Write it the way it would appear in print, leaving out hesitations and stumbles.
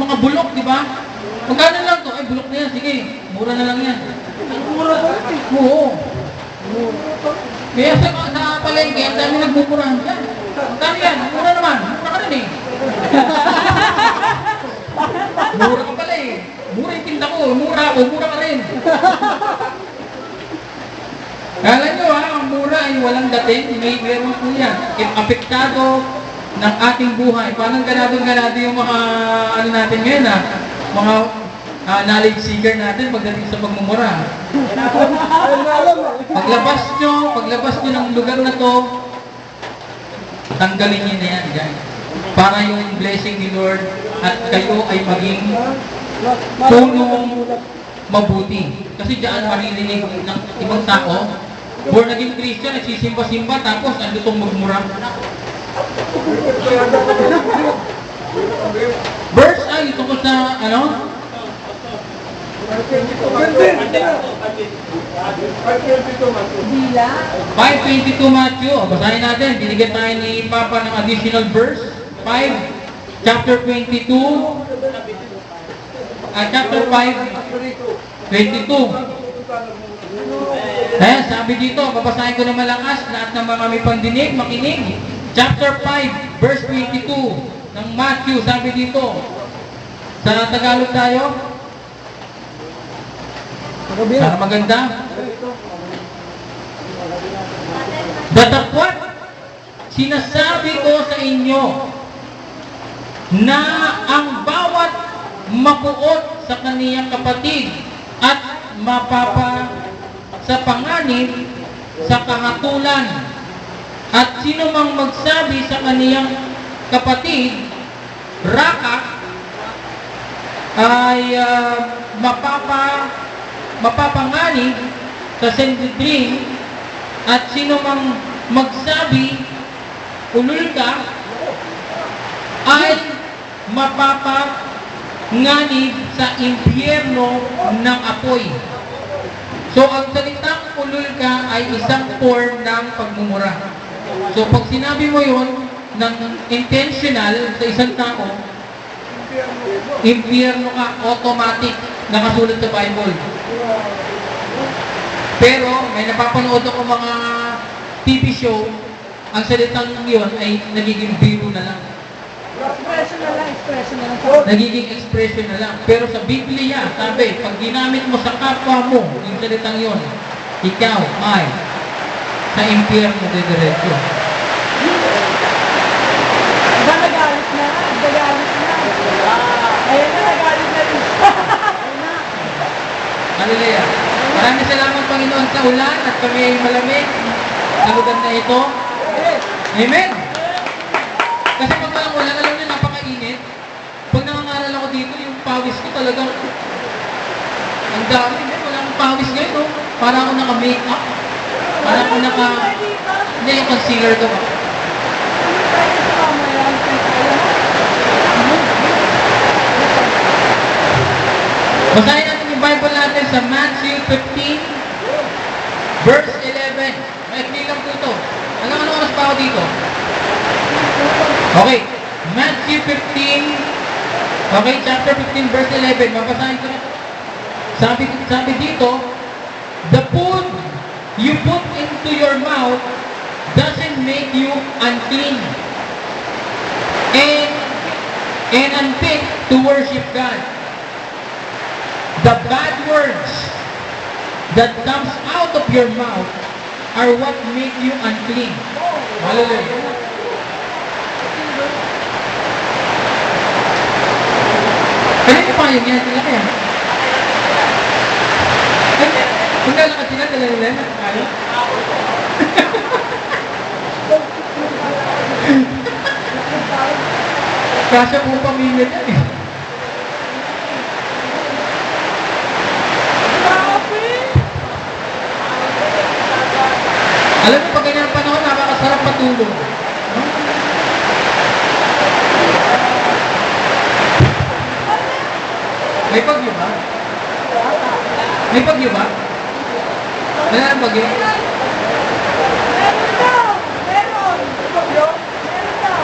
mga bulok, di ba? Magkano lang to? Ay, bulok na yan. Sige, mura na lang yan. Mura ba? Oo. Kaya sa palengke, ang dami nagmumurahan dyan. Magkano yan? Mura naman. Mura ka rin eh. Mura ka pala eh. Mura yung tinda ko. Mura ako. Mura ka rin. Kala nyo ha, ang mura ay walang dating. Meron po yan. Apektado ng ating buhay. Parang ganado-ganado yung mga ano natin ngayon ha. Mga knowledge seeker natin pagdating sa pagmumura. Paglabas nyo ng lugar na to, tanggalin nyo na yan, guys. Para yung blessing ni Lord at kayo ay maging punong mabuti. Kasi diyan maririnig ng ibang tao, born again Christian, nagsisimba-simba, tapos ando itong magmura. Verse ay tungkol sa ano? 5:22 Matthew. Basahin natin. Binigyan tayo ni Papa ng additional verse. 5, chapter 22. Chapter 5, 22. Ayan, sabi dito, babasahin ko na malakas, lahat ng mga may pandinig, makinig. Chapter 5, verse 22 ng Matthew, sabi dito. Sa Tagalog tayo. Para maganda. Datapwat, sinasabi ko sa inyo na ang bawat mapuot sa kaniyang kapatid at mapapa sa panganib sa kahatulan at sino mang magsabi sa kaniyang kapatid raka ay mapapanganib sa Sanhedrin at sino mang magsabi ulul ka ay mapapanganib sa impyerno ng apoy. So, ang salitang ulul ka ay isang form ng pagmumura. So, pag sinabi mo yun ng intentional sa isang tao, impyerno ka, automatic, nakasulat sa Bible. Pero, may napapanood ako mga TV show, ang salitang yun ay nagiging biro na lang. Expression na lang. Nagiging expression na lang. Pero sa Biblia, sabi, pag ginamit mo sa kapwa mo, yung salitang yun, ikaw ay sa impyerno didiretso. Nagalit na. Ayan na, nagalit na rin. Hallelujah. Maraming salamat, Panginoon, sa ulan at kami ay malamig sa lugar na ito. Amen. Kasi pag walang ulan, alam niyo, napakainit. Pag nangangaral ako dito, yung pawis ko talagang ang dami. Walang pawis ngayon, no? Para ako naka-make-up. Para ako hindi, yung concealer ko. Basahin natin yung Bible natin sa Matthew 15, verse 11. Maikli lang po ito. Ano oras pa ako dito? Okay. Matthew 15, okay, chapter 15, verse 11. Mabasahin ko na. Sabi dito, the food you put into your mouth doesn't make you unclean and unfit to worship God. The bad words that comes out of your mouth are what make you unclean. Hallelujah. Kanina pa yung yan sila kaya? Kung lalakad sila, dala-dala na. Ano? Kasya po pamilya yan eh. Alam mo, pag ganyan ang panahon, napakasarap matulog. No? May bagyo ba? May bagyo ba? Wala ang bagyo? Meron daw! Meron! Bagyo? Meron daw!